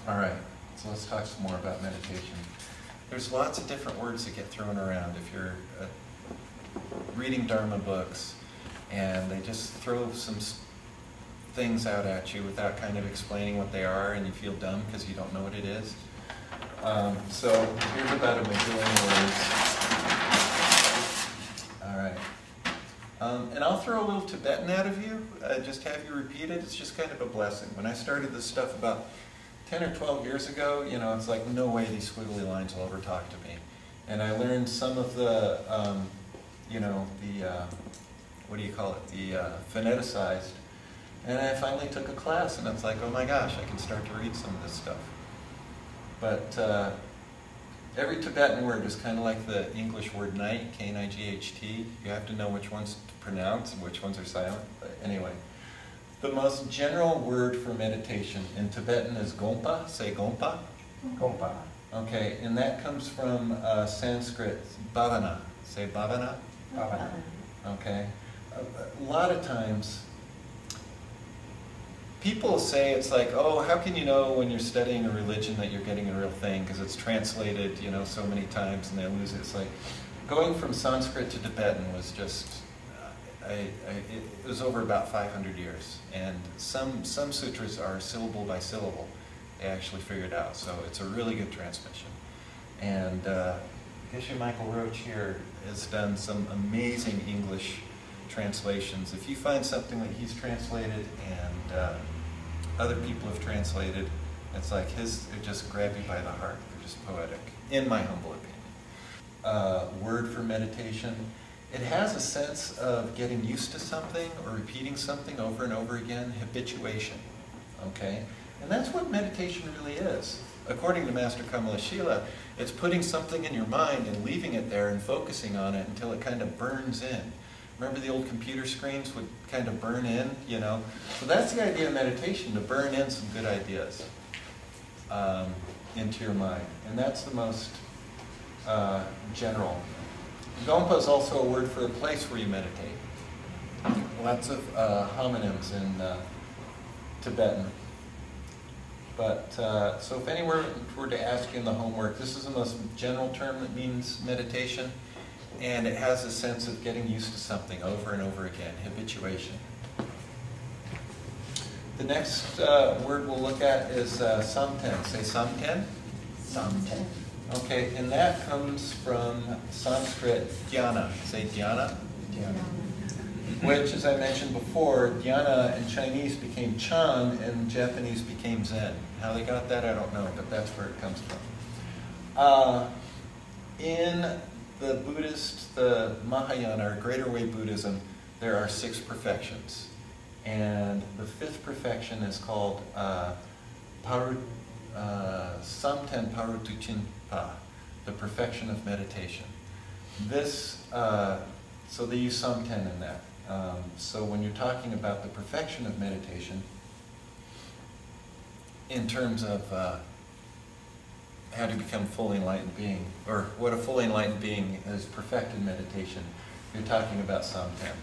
All right, so let's talk some more about meditation. There's lots of different words that get thrown around if you're reading Dharma books, and they just throw some things out at you without kind of explaining what they are, and you feel dumb because you don't know what it is. So here's about a bajillion words. All right. And I'll throw a little Tibetan out of you, just have you repeat it. It's just kind of a blessing. When I started this stuff about 10 or 12 years ago, you know, it's like, no way these squiggly lines will ever talk to me. And I learned some of the, you know, the, what do you call it, the phoneticized. And I finally took a class, and it's like, oh my gosh, I can start to read some of this stuff. But every Tibetan word is kind of like the English word night, K-N-I-G-H-T. You have to know which ones to pronounce and which ones are silent. But anyway, the most general word for meditation in Tibetan is gompa. Say gompa. Gompa. Okay, and that comes from Sanskrit, bhavana. Say bhavana. Bhavana. Okay. A lot of times, people say it's like, oh, how can you know when you're studying a religion that you're getting a real thing because it's translated, you know, so many times and they lose it. It's like going from Sanskrit to Tibetan was just, it was over about 500 years, and some sutras are syllable by syllable. They actually figured out, so it's a really good transmission. And Geshe Michael Roach here has done some amazing English translations. If you find something that he's translated and other people have translated, it's like it just grab you by the heart. They're just poetic, in my humble opinion. Word for meditation. It has a sense of getting used to something or repeating something over and over again, habituation. Okay? And that's what meditation really is. According to Master Kamalashila, it's putting something in your mind and leaving it there and focusing on it until it kind of burns in. Remember the old computer screens would kind of burn in, you know? So that's the idea of meditation, to burn in some good ideas into your mind. And that's the most general. Gompa is also a word for a place where you meditate. Lots of homonyms in Tibetan. But, so if anyone were to ask you in the homework, this is the most general term that means meditation. And it has a sense of getting used to something over and over again, habituation. The next word we'll look at is samten. Say samten. Samten. Okay, and that comes from Sanskrit dhyana. Say dhyana. Dhyana. Which, as I mentioned before, dhyana in Chinese became Chan and Japanese became Zen. How they got that, I don't know, but that's where it comes from. In the Buddhist, the Mahayana, or Greater Way Buddhism, there are 6 perfections. And the 5th perfection is called samten parutuchinpa, the perfection of meditation. This, so they use samten in that. So when you're talking about the perfection of meditation, in terms of how to become a fully enlightened being, or what a fully enlightened being is perfected meditation, you're talking about samten.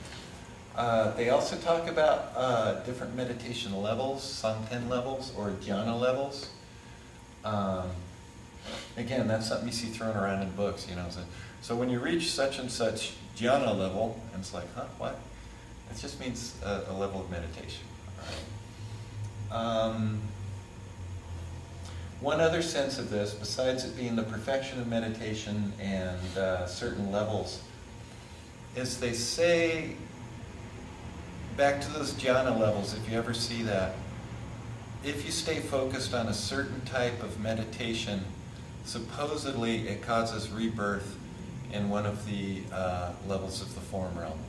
They also talk about different meditation levels, samten levels, or dhyana levels. Again, that's something you see thrown around in books, you know. So when you reach such and such dhyana level, and it's like, huh, what? It just means a level of meditation. All right. One other sense of this, besides it being the perfection of meditation and certain levels, is they say, back to those dhyana levels, if you ever see that, if you stay focused on a certain type of meditation, supposedly it causes rebirth in one of the levels of the form realm.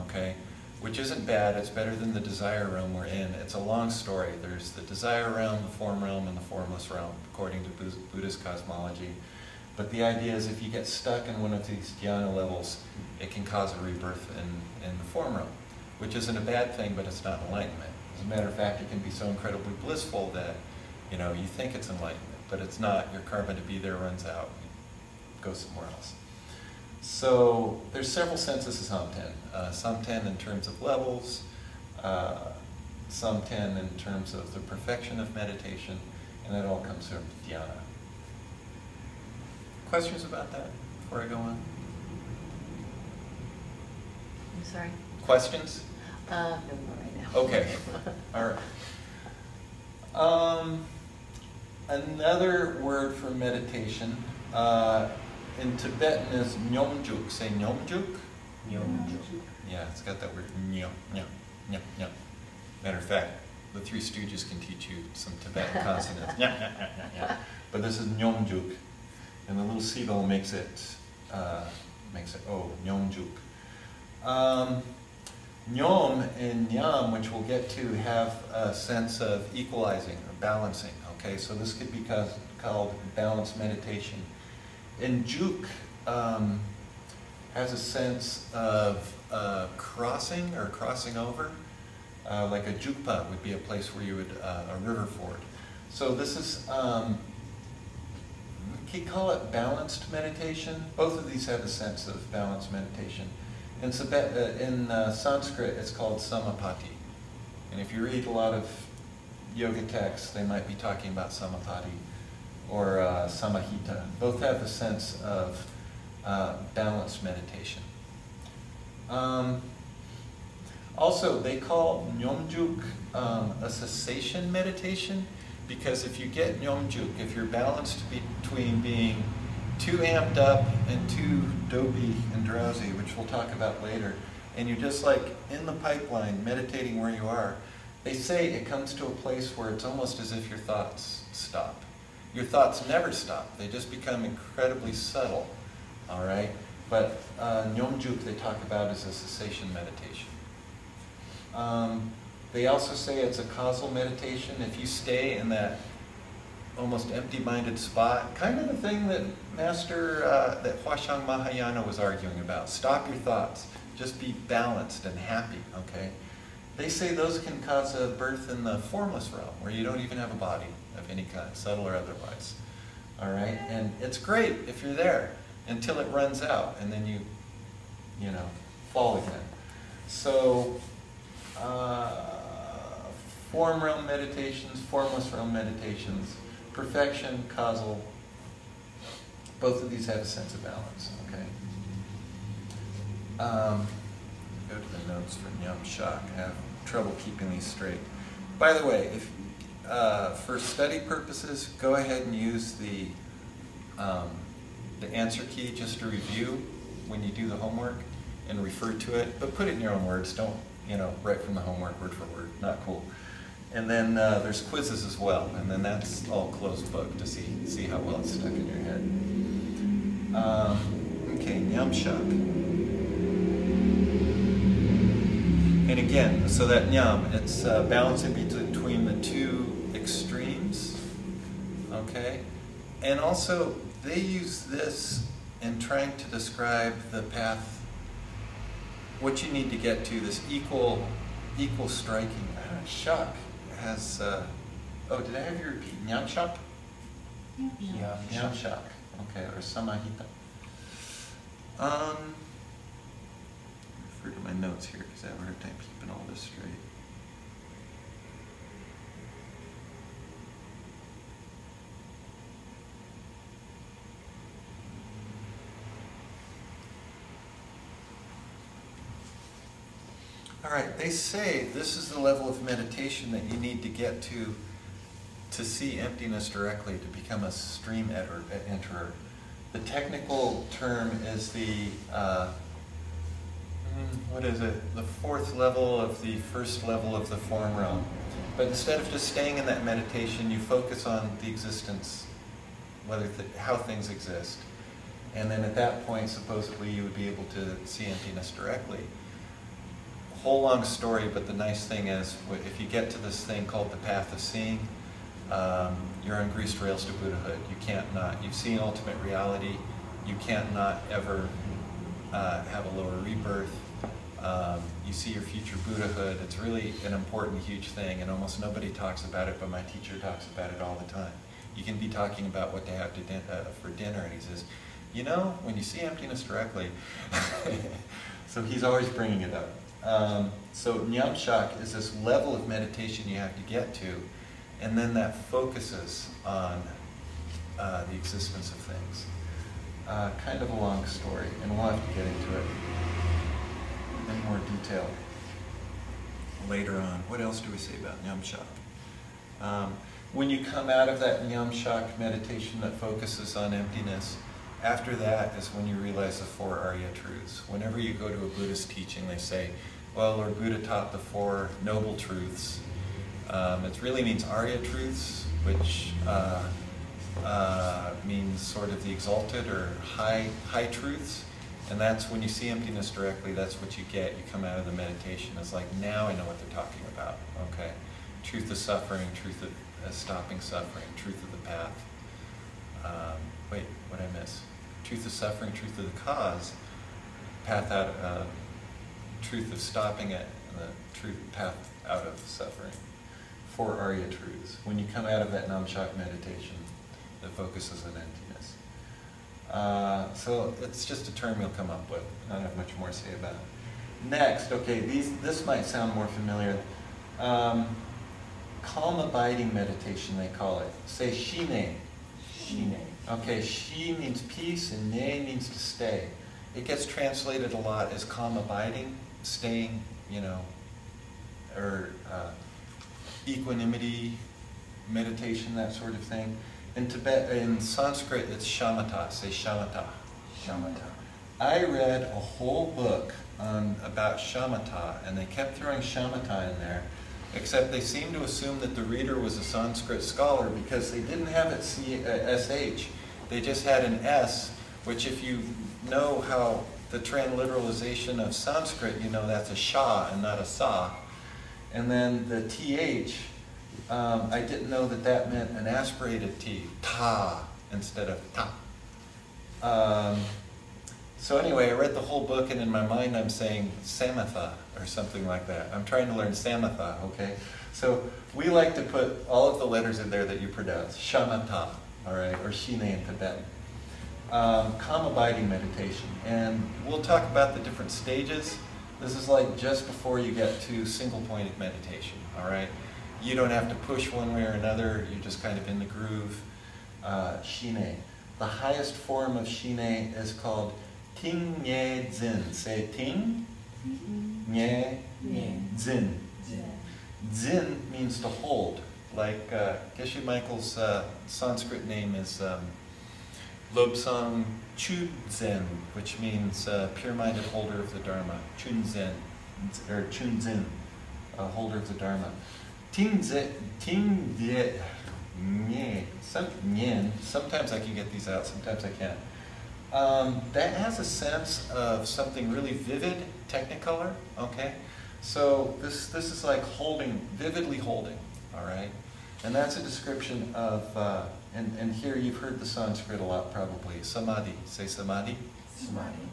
Okay? Which isn't bad, it's better than the desire realm we're in. It's a long story. There's the desire realm, the form realm, and the formless realm, according to Buddhist cosmology. But the idea is if you get stuck in one of these dhyana levels, it can cause a rebirth in the form realm, which isn't a bad thing, but it's not enlightenment. As a matter of fact, it can be so incredibly blissful that, you know, you think it's enlightenment, but it's not. Your karma to be there runs out. Go somewhere else. So there's several senses of samten. Samten in terms of levels, samten in terms of the perfection of meditation, And it all comes from dhyana. Questions about that before I go on? I'm sorry? Questions? No, not right now. Okay. All right. Another word for meditation in Tibetan is nyomjuk. Say nyomjuk. Nyomjuk. Yeah, it's got that word nyom, nyom, nyom, nyom. Matter of fact, the Three Stooges can teach you some Tibetan consonants. Nyam, nyam, nyam, nyam, nyam. But this is nyomjuk, and the little sibyl makes it oh, nyomjuk. Nyom and nyam, which we'll get to, have a sense of equalizing or balancing. Okay, so this could be called balanced meditation. And juk has a sense of crossing or crossing over. Like a jukpa would be a place where you would, a river ford. So this is, can you call it balanced meditation? Both of these have a sense of balanced meditation. In Sanskrit, it's called samapati. And if you read a lot of yoga texts, they might be talking about samapati or samahita. Both have a sense of balanced meditation. Also, they call nyomjuk a cessation meditation, because if you get nyomjuk, if you're balanced between being too amped up and too dopey and drowsy, which we'll talk about later, and you're just like in the pipeline meditating where you are, they say it comes to a place where it's almost as if your thoughts stop. Your thoughts never stop. They just become incredibly subtle, all right? But nyomjuk they talk about as a cessation meditation. They also say it's a causal meditation. If you stay in that almost empty-minded spot, kind of the thing that that Huashang Mahayana was arguing about. Stop your thoughts. Just be balanced and happy, okay? They say those can cause a birth in the formless realm, where you don't even have a body of any kind, subtle or otherwise. All right? And it's great if you're there until it runs out, and then you know, fall again. So, form realm meditations, formless realm meditations, perfection, causal, both of these have a sense of balance, okay? Go to the notes for Nyam Shak. I have trouble keeping these straight. By the way, if for study purposes, go ahead and use the answer key just to review when you do the homework and refer to it, but put it in your own words. Don't, write from the homework word for word. Not cool. And then there's quizzes as well, and then that's all closed book to see how well it's stuck in your head. Okay, Nyam Shak. And again, so that nyam, it's balancing between the two extremes, okay? And also, they use this in trying to describe the path, what you need to get to, this equal striking. Shak has, oh, did I have you repeat? Nyam Shak? Nyam Shak, okay, or samahita. Refer to my notes here because I have a hard time keeping all this straight. All right, they say this is the level of meditation that you need to get to see emptiness directly, to become a stream enterer. The technical term is the, what is it? The fourth level of the first level of the form realm. But instead of just staying in that meditation, you focus on the existence, how things exist. And then at that point, supposedly, you would be able to see emptiness directly. Whole long story, but the nice thing is, if you get to this thing called the path of seeing, you're on greased rails to Buddhahood. You can't not. You've seen ultimate reality. You can't not ever have a lower rebirth. You see your future Buddhahood. It's really an important, huge thing, and almost nobody talks about it, but my teacher talks about it all the time. You can be talking about what they have for dinner, and he says, when you see emptiness directly, so he's always bringing it up. So Nyam Shak is this level of meditation you have to get to, And then that focuses on the existence of things. Kind of a long story, and we'll have to get into it in more detail later on. What else do we say about Nyamshak? When you come out of that Nyamshak meditation that focuses on emptiness, after that is when you realize the 4 Arya truths. Whenever you go to a Buddhist teaching, they say, well, Lord Buddha taught the 4 noble truths. It really means Arya truths, which means sort of the exalted or high truths. And that's when you see emptiness directly, that's what you get. You come out of the meditation. It's like, now I know what they're talking about. Okay, truth of suffering, truth of stopping suffering, truth of the path. Wait, what did I miss? Truth of suffering, truth of the cause, path out, truth of stopping it, and the truth path out of suffering. 4 Arya truths. When you come out of that Namshak meditation that focuses on emptiness. So it's just a term you'll come up with. I don't have much more to say about it. Next, okay, this might sound more familiar. Calm abiding meditation, they call it. Say shiney. Shiney. Okay, shi means peace and nei means to stay. It gets translated a lot as calm abiding, staying, you know, or equanimity, meditation, that sort of thing. In Sanskrit, it's shamatha. Say shamatha. Shamatha. I read a whole book about shamatha, and they kept throwing shamatha in there, except they seemed to assume that the reader was a Sanskrit scholar because they didn't have it SH. They just had an S, which if you know how the transliteralization of Sanskrit, you know that's a sha and not a sa. And then the TH, I didn't know that that meant an aspirated T, ta, instead of ta. So anyway, I read the whole book, and in my mind I'm saying samatha or something like that. I'm trying to learn samatha, okay? So we like to put all of the letters in there that you pronounce, shamatha, all right, or shiney in Tibetan. Calm abiding meditation. And we'll talk about the different stages. This is like just before you get to single-pointed meditation, all right? You don't have to push one way or another. You're just kind of in the groove. Shiney. The highest form of shiney is called ting nye zin. Say ting, nye, zin. Zin means to hold. Like Geshe Michael's Sanskrit name is Lobsang Chunzen, which means pure-minded holder of the Dharma. Chunzen, or Chunzin, holder of the Dharma. Sometimes I can get these out, sometimes I can't. That has a sense of something really vivid, technicolor, okay? So this is like holding, vividly holding, all right? And that's a description of, and here you've heard the Sanskrit a lot probably, samadhi. Say samadhi. Samadhi.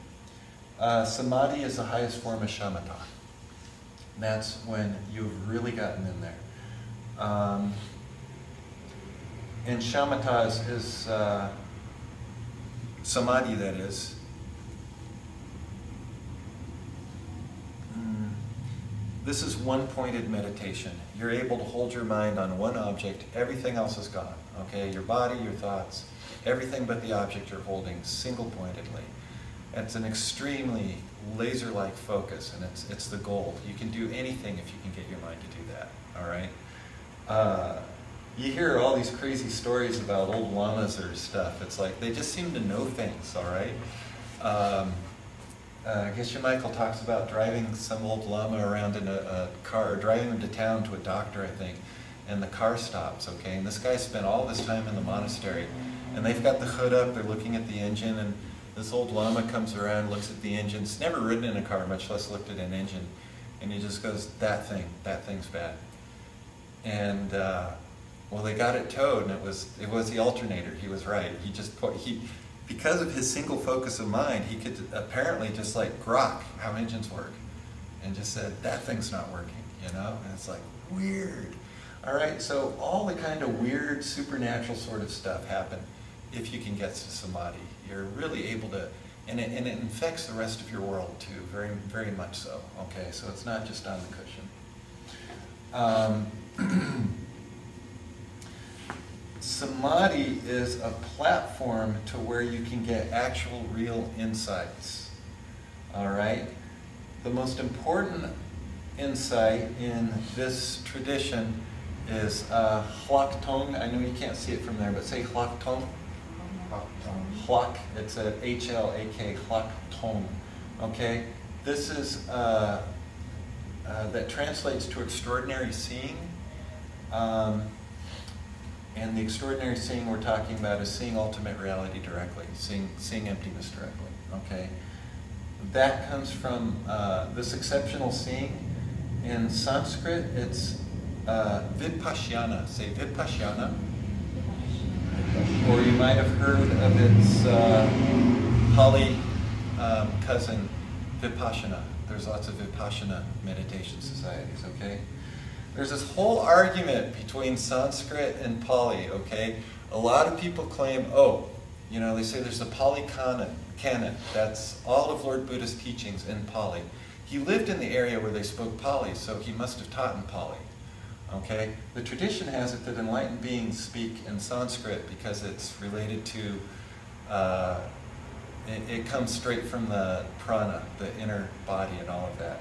Samadhi is the highest form of shamatha. That's when you've really gotten in there. And shamatha is samadhi, that is. This is one-pointed meditation. You're able to hold your mind on one object. Everything else is gone. Okay, your body, your thoughts, everything but the object you're holding, single-pointedly. It's an extremely laser-like focus, and it's the goal. You can do anything if you can get your mind to do that. All right. You hear all these crazy stories about old lamas or stuff. It's like they just seem to know things. All right. Geshe Michael talks about driving some old lama around in a car, or driving him to town to a doctor, I think, and the car stops, okay? And this guy spent all this time in the monastery, and they've got the hood up, they're looking at the engine, and this old lama comes around, looks at the engine. He's never ridden in a car, much less looked at an engine, and he just goes, that thing's bad. And, well, they got it towed, and it was the alternator. He was right. Because of his single focus of mind, he could apparently just like grok how engines work, and just said, that thing's not working, you know? And it's like, weird. All right, so all the kind of weird, supernatural sort of stuff happen if you can get to samadhi. You're really able to, and it infects the rest of your world too, very, very much so, okay? So it's not just on the cushion. samadhi is a platform to where you can get actual real insights. All right? The most important insight in this tradition is hlak-tong. I know you can't see it from there, but say hlak-tong. Hlak, it's a H-L-A-K, hlak-tong. Okay? This is, that translates to extraordinary seeing. And the extraordinary seeing we're talking about is seeing ultimate reality directly, seeing emptiness directly. Okay? That comes from this exceptional seeing. In Sanskrit, it's vipashyana. Say vipashyana. Or you might have heard of its Pali cousin, vipassana. There's lots of vipassana meditation societies, okay? There's this whole argument between Sanskrit and Pali, okay? A lot of people claim, oh, you know, they say there's the Pali canon. That's all of Lord Buddha's teachings in Pali. He lived in the area where they spoke Pali, so he must have taught in Pali. Okay? The tradition has it that enlightened beings speak in Sanskrit because it's related to, it comes straight from the prana, the inner body and all of that.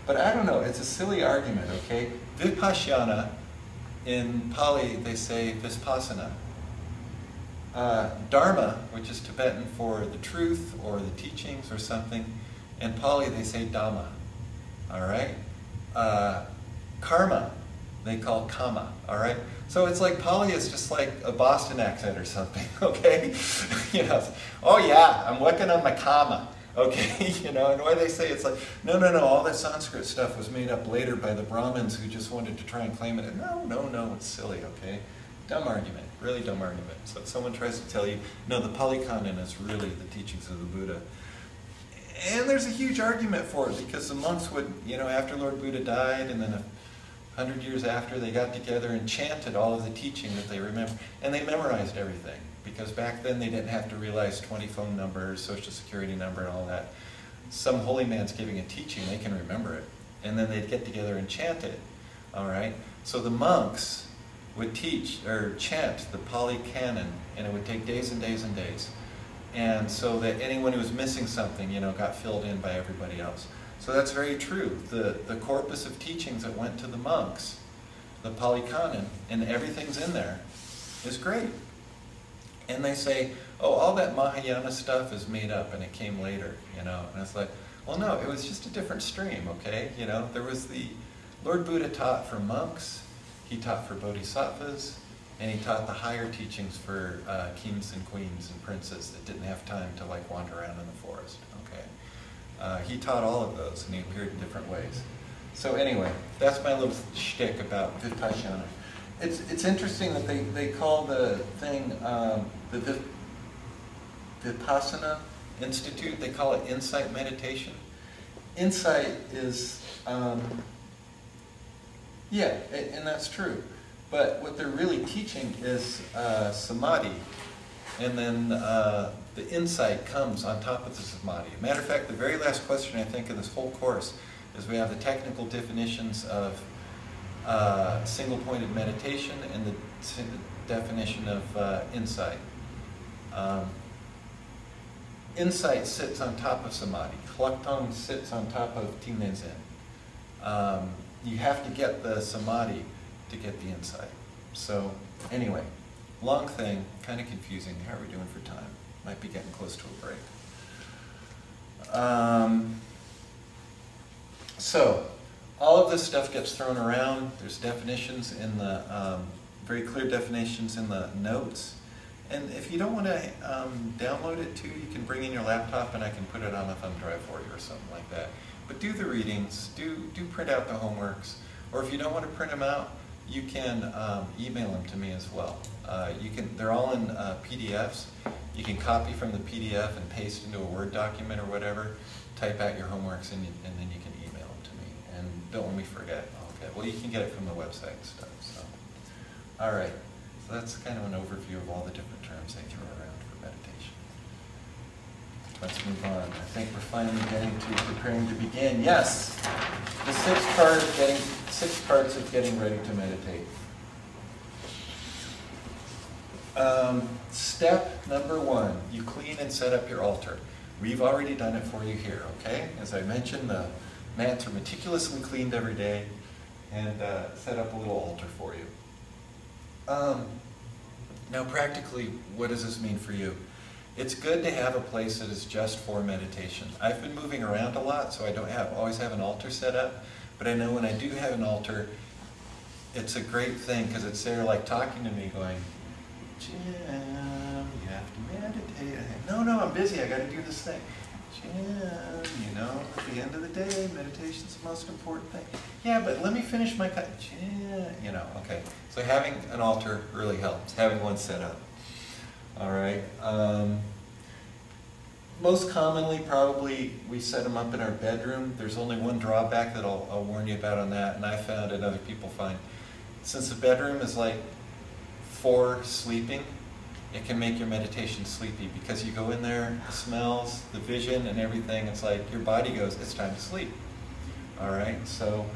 But I don't know, it's a silly argument, okay? Vipashyana, in Pali they say vipassana. Dharma, which is Tibetan for the truth or the teachings or something, in Pali they say Dhamma, all right? Karma, they call Kama, all right? So it's like Pali is just like a Boston accent or something, okay? You know, oh yeah, I'm working on my Kama, okay? You know, and why they say it's like, no, all that Sanskrit stuff was made up later by the Brahmins who just wanted to try and claim it. No, it's silly, okay? Dumb argument, really dumb argument. So if someone tries to tell you, no, the Pali Canon is really the teachings of the Buddha. And there's a huge argument for it because the monks would, you know, after Lord Buddha died and then 100 years after, they got together and chanted all of the teaching that they remember. And they memorized everything because back then they didn't have to realize 20 phone numbers, social security number and all that. Some holy man's giving a teaching, they can remember it. And then they'd get together and chant it, all right? So the monks would teach or chant the Pali Canon, and it would take days and days and days. And so that anyone who was missing something, you know, got filled in by everybody else. So that's very true. The corpus of teachings that went to the monks, the Pali Canon, and everything's in there, is great. And they say, oh, all that Mahayana stuff is made up and it came later, you know. And it's like, well, no, it was just a different stream, okay? You know, there was the Lord Buddha taught for monks, he taught for bodhisattvas, and he taught the higher teachings for kings and queens and princes that didn't have time to like wander around in the forest, okay? He taught all of those, and he appeared in different ways. So anyway, that's my little shtick about Vipashyana. It's interesting that they call the thing, the Vipassana Institute, they call it insight meditation. Insight is, yeah, and that's true. But what they're really teaching is samadhi, and then the insight comes on top of the samadhi. Matter of fact, the very last question I think in this whole course is we have the technical definitions of single-pointed meditation and the definition of insight. Insight sits on top of samadhi. Hlak-tong sits on top of tingnen zen. You have to get the samadhi to get the insight. So anyway, long thing, kind of confusing. How are we doing for time? Might be getting close to a break. So all of this stuff gets thrown around. There's definitions in the, very clear definitions in the notes. And if you don't want to download it too, you can bring in your laptop and I can put it on a thumb drive for you or something like that. But do the readings, do print out the homeworks, or if you don't want to print them out, you can email them to me as well. They're all in PDFs. You can copy from the PDF and paste into a Word document or whatever, type out your homeworks, and then you can email them to me. And don't let me forget. Okay. Well, you can get it from the website and stuff. So, all right. So that's kind of an overview of all the different terms they throw around for meditation. Let's move on. I think we're finally getting to preparing to begin. Yes, the sixth parts of getting ready to meditate. Step number 1, you clean and set up your altar. We've already done it for you here, okay? As I mentioned, the mats are meticulously cleaned every day and set up a little altar for you. Now practically, what does this mean for you? It's good to have a place that is just for meditation. I've been moving around a lot, so I don't always have an altar set up, but I know when I do have an altar, it's a great thing because it's there like talking to me going, Jim, you have to meditate. No, I'm busy, I got to do this thing. Jim, you know, at the end of the day, meditation's the most important thing. Yeah, but let me finish my cut. Jim, you know, okay. So having an altar really helps, having one set up. All right. Most commonly, probably, we set them up in our bedroom. There's only one drawback that I'll warn you about on that, and I found and other people find. Since the bedroom is like for sleeping, it can make your meditation sleepy because you go in there, the smells, the vision, and everything, it's like your body goes, it's time to sleep. All right, so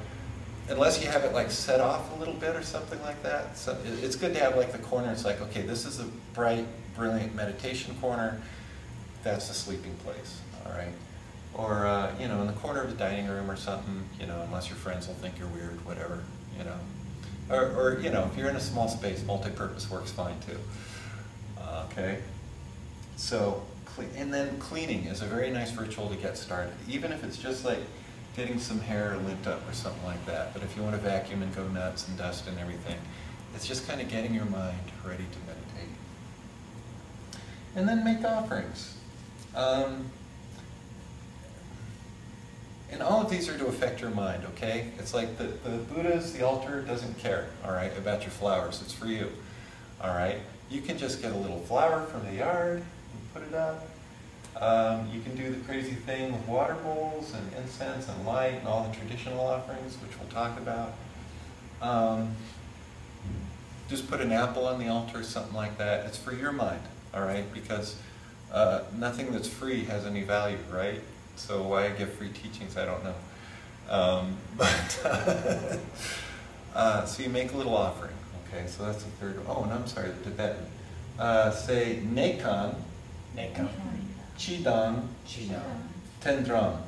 unless you have it like set off a little bit or something like that, so it's good to have like the corner, it's like, okay, this is a bright, brilliant meditation corner, that's the sleeping place, all right? Or, you know, in the corner of the dining room or something, you know, unless your friends will think you're weird, whatever, you know. Or you know, if you're in a small space, multi-purpose works fine too. Okay? So, and then cleaning is a very nice ritual to get started, even if it's just like getting some hair lint up or something like that. But if you want to vacuum and go nuts and dust and everything, it's just kind of getting your mind ready to meditate. And then make offerings. And all of these are to affect your mind, okay? It's like the Buddha's, the altar doesn't care, all right, about your flowers. It's for you, all right? You can just get a little flower from the yard and put it up. You can do the crazy thing with water bowls and incense and light and all the traditional offerings, which we'll talk about. Just put an apple on the altar, something like that. It's for your mind, all right? Because nothing that's free has any value, right? So why I give free teachings, I don't know. So you make a little offering, okay? So that's the third one. Oh, and I'm sorry, the Tibetan. Say nekang, chidang, tendram.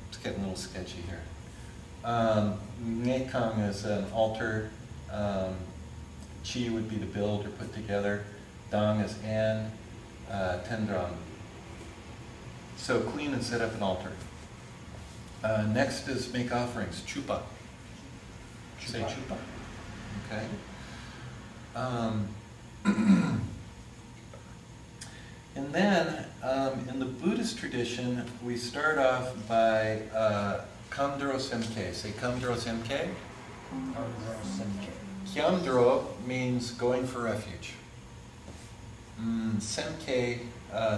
It's getting a little sketchy here. Nekang is an altar. Chi would be to build or put together. Dang is and. Tendram. So clean and set up an altar. Next is make offerings. Chupa. Say chupa. Okay. And then in the Buddhist tradition, we start off by kamdro semke. Say kamdro semke. Kyamdro means going for refuge. Semke,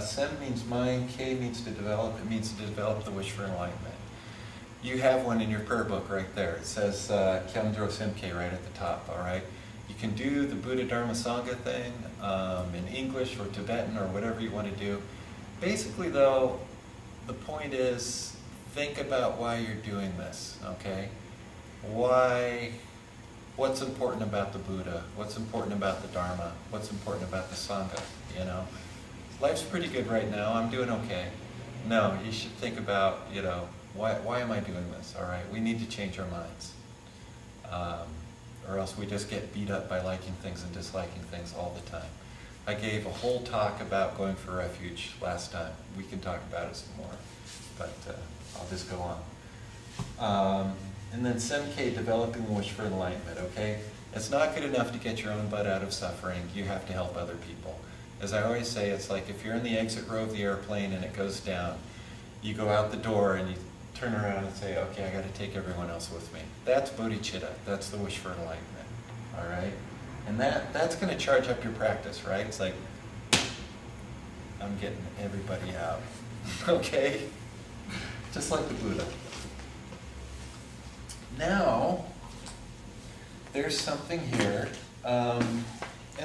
sem means mind, K means to develop, it means to develop the wish for enlightenment. You have one in your prayer book right there. It says Kyamdro Semke right at the top, all right? You can do the Buddha Dharma Sangha thing in English or Tibetan or whatever you want to do. Basically though, the point is, think about why you're doing this, okay? What's important about the Buddha? What's important about the Dharma? What's important about the Sangha, you know? Life's pretty good right now, I'm doing okay. No, you should think about, you know, why am I doing this, all right? We need to change our minds. Or else we just get beat up by liking things and disliking things all the time. I gave a whole talk about going for refuge last time. We can talk about it some more, but I'll just go on. And then Semke, developing the wish for enlightenment, okay? It's not good enough to get your own butt out of suffering. You have to help other people. As I always say, it's like if you're in the exit row of the airplane and it goes down, you go out the door and you turn around and say, okay, I got to take everyone else with me. That's bodhicitta. That's the wish for enlightenment, all right? And that's going to charge up your practice, right? It's like, I'm getting everybody out, okay? Just like the Buddha. Now, there's something here, and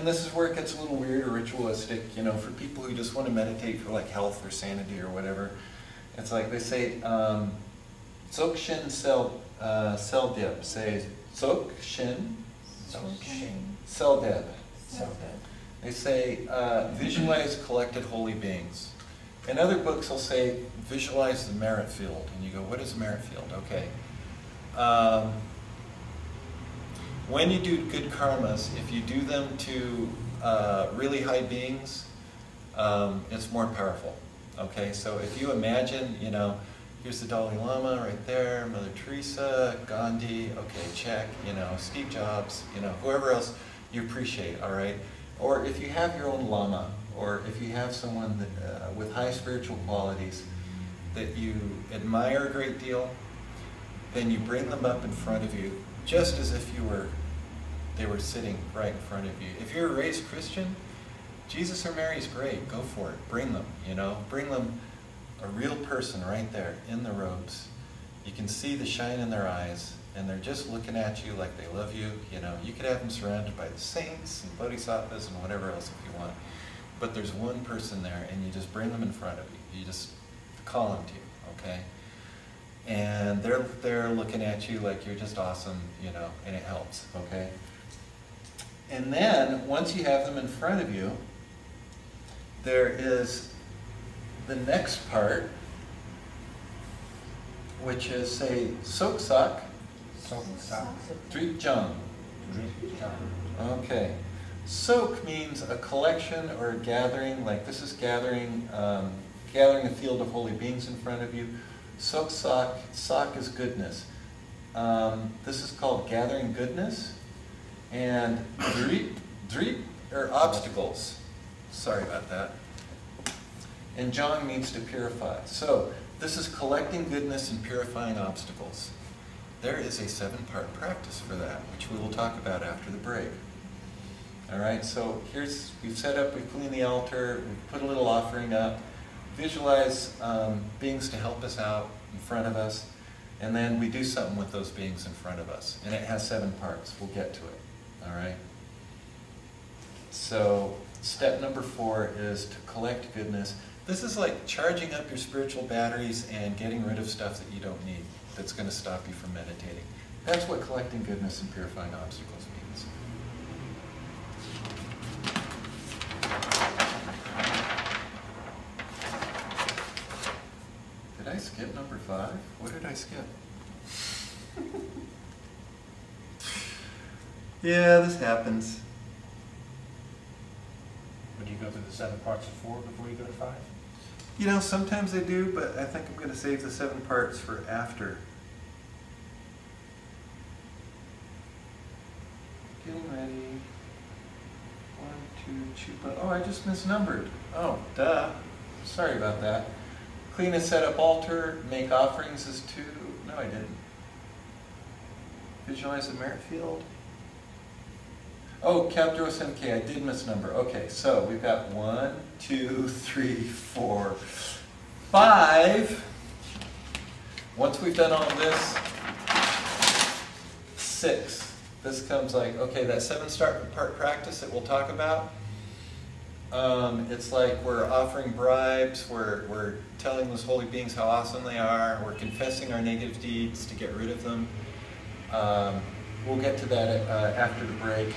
this is where it gets a little weird or ritualistic, you know, for people who just want to meditate for like health or sanity or whatever. It's like they say, Tsokshin Seldeb. Say Tsokshin Seldeb. They say, visualize collected holy beings. In other books, they'll say, visualize the merit field. And you go, what is a merit field? Okay. When you do good karmas, if you do them to really high beings, it's more powerful. Okay, so if you imagine, you know, here's the Dalai Lama right there, Mother Teresa, Gandhi, okay, check, you know, Steve Jobs, you know, whoever else you appreciate, all right? Or if you have your own Lama, or if you have someone that, with high spiritual qualities that you admire a great deal, then you bring them up in front of you, just as if they were sitting right in front of you. If you're a raised Christian, Jesus or Mary is great, go for it, bring them, you know, bring them a real person right there in the robes. You can see the shine in their eyes, and they're just looking at you like they love you. You know, you could have them surrounded by the saints and bodhisattvas and whatever else if you want. But there's one person there, and you just bring them in front of you. You just call them to you, okay? And they're looking at you like you're just awesome, you know, and it helps, okay? And then, once you have them in front of you, there is the next part, which is, say, Soksak, Drikjang. Okay. Sok means a collection or a gathering, like this is gathering a field of holy beings in front of you. Soksak, sak is goodness. This is called gathering goodness. And drip are obstacles. Sorry about that. And jang means to purify. So this is collecting goodness and purifying obstacles. There is a 7-part practice for that, which we will talk about after the break. All right, so we've set up, we've cleaned the altar, we've put a little offering up, visualize beings to help us out in front of us, and then we do something with those beings in front of us. And it has 7 parts. We'll get to it. All right? So step number 4 is to collect goodness. This is like charging up your spiritual batteries and getting rid of stuff that you don't need that's going to stop you from meditating. That's what collecting goodness and purifying obstacles means. Did I skip number 5? What did I skip? Yeah, this happens. Would you go through the 7 parts of 4 before you go to 5? You know, sometimes I do, but I think I'm going to save the 7 parts for after. Getting ready. 1, 2, chupa. Oh, I just misnumbered. Oh, duh. Sorry about that. Clean and set up altar. Make offerings is 2. No, I didn't. Visualize the merit field. Oh, Capdros MK, I did misnumber. Okay, so we've got 1, 2, 3, 4, 5. Once we've done all this, 6. This comes like, okay, that 7-part practice that we'll talk about. It's like we're offering bribes, we're telling those holy beings how awesome they are, we're confessing our negative deeds to get rid of them. We'll get to that after the break.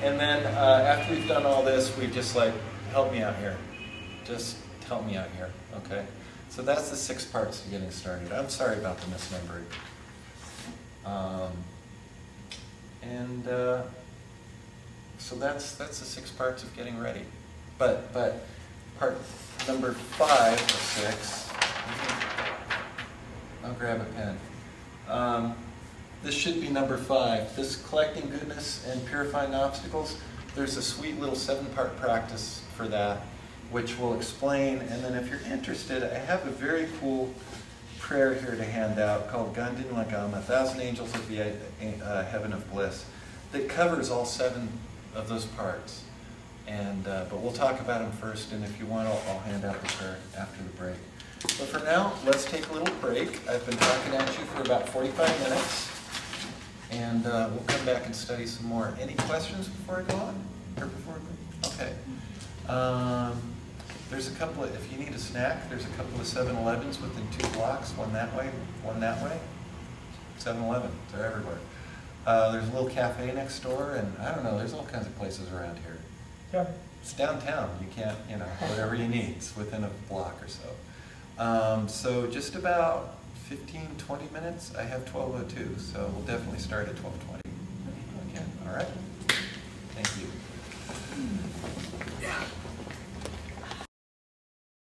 And then after we've done all this, we just like, help me out here. Just help me out here, okay? So that's the 6 parts to getting started. I'm sorry about the misnumbering. So that's the 6 parts of getting ready. But part number 5 of 6, I'll grab a pen. This should be number 5. This collecting goodness and purifying obstacles, there's a sweet little 7-part practice for that, which we'll explain. And then if you're interested, I have a very cool prayer here to hand out called Gandin Lagama, 1,000 Angels of the Heaven of Bliss, that covers all 7 of those parts. And but we'll talk about them first, and if you want, I'll hand out the prayer after the break. But for now, let's take a little break. I've been talking at you for about 45 minutes. And we'll come back and study some more. Any questions before I go on? Or before I go? Okay. There's a couple of, if you need a snack, there's a couple of 7-Elevens within 2 blocks. One that way, one that way. 7-Eleven, they're everywhere. There's a little cafe next door, and I don't know, there's all kinds of places around here. Yeah. It's downtown. You can't, you know, whatever you need. It's within a block or so. So just about 15-20 minutes. I have 12:02, so we'll definitely start at 12:20. Again, all right?